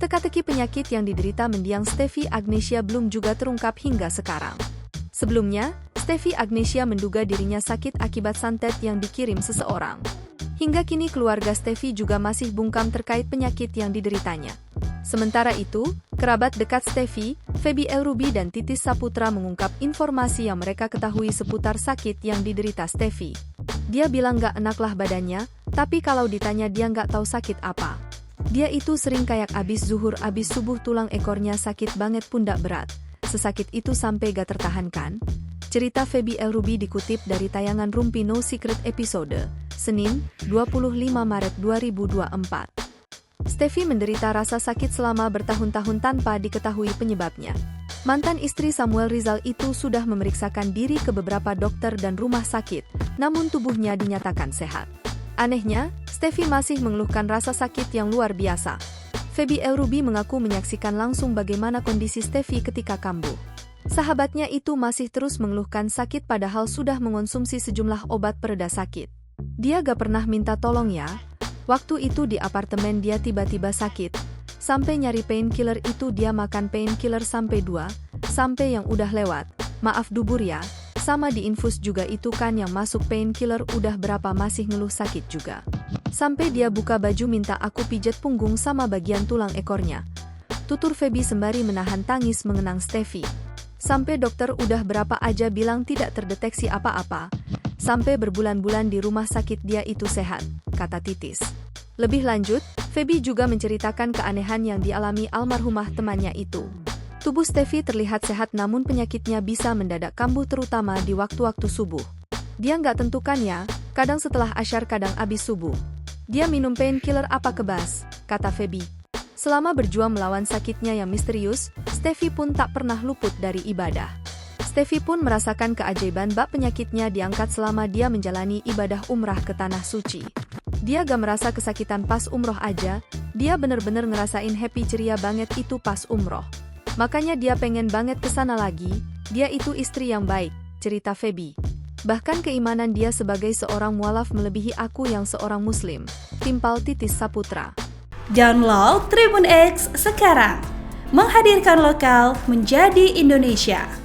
Teka-teki penyakit yang diderita mendiang Steffi Agnesia belum juga terungkap hingga sekarang. Sebelumnya, Steffi Agnesia menduga dirinya sakit akibat santet yang dikirim seseorang. Hingga kini keluarga Steffi juga masih bungkam terkait penyakit yang dideritanya. Sementara itu, kerabat dekat Steffi, Feby Elruby dan Titis Saputra mengungkap informasi yang mereka ketahui seputar sakit yang diderita Steffi. Dia bilang gak enaklah badannya, tapi kalau ditanya dia gak tahu sakit apa. Dia itu sering kayak abis zuhur abis subuh tulang ekornya sakit banget pundak berat. Sesakit itu sampai gak tertahankan. Cerita Feby Elruby dikutip dari tayangan Rumpi No Secret episode, Senin, 25 Maret 2024. Steffi menderita rasa sakit selama bertahun-tahun tanpa diketahui penyebabnya. Mantan istri Samuel Rizal itu sudah memeriksakan diri ke beberapa dokter dan rumah sakit, namun tubuhnya dinyatakan sehat. Anehnya, Steffi masih mengeluhkan rasa sakit yang luar biasa. Feby Elruby mengaku menyaksikan langsung bagaimana kondisi Steffi ketika kambuh. Sahabatnya itu masih terus mengeluhkan sakit padahal sudah mengonsumsi sejumlah obat pereda sakit. Dia gak pernah minta tolong ya. Waktu itu di apartemen dia tiba-tiba sakit. Sampai nyari painkiller itu dia makan painkiller sampai 2, sampai yang udah lewat. Maaf dubur ya, sama di infus juga itu kan yang masuk painkiller udah berapa masih ngeluh sakit juga. Sampai dia buka baju minta aku pijet punggung sama bagian tulang ekornya. Tutur Feby sembari menahan tangis mengenang Steffi. Sampai dokter udah berapa aja bilang tidak terdeteksi apa-apa. Sampai berbulan-bulan di rumah sakit dia itu sehat, kata Titis. Lebih lanjut, Feby juga menceritakan keanehan yang dialami almarhumah temannya itu. Tubuh Steffi terlihat sehat namun penyakitnya bisa mendadak kambuh terutama di waktu-waktu subuh. Dia nggak tentukan ya, kadang setelah asyar kadang abis subuh. Dia minum painkiller apa kebas, kata Feby. Selama berjuang melawan sakitnya yang misterius, Steffi pun tak pernah luput dari ibadah. Steffi pun merasakan keajaiban bak penyakitnya diangkat selama dia menjalani ibadah umrah ke Tanah Suci. Dia gak merasa kesakitan pas umroh aja, dia bener-bener ngerasain happy ceria banget itu pas umroh. Makanya dia pengen banget kesana lagi, dia itu istri yang baik, cerita Feby. Bahkan keimanan dia sebagai seorang mualaf melebihi aku yang seorang muslim, timpal Titis Saputra. Download Tribun X sekarang, menghadirkan lokal menjadi Indonesia.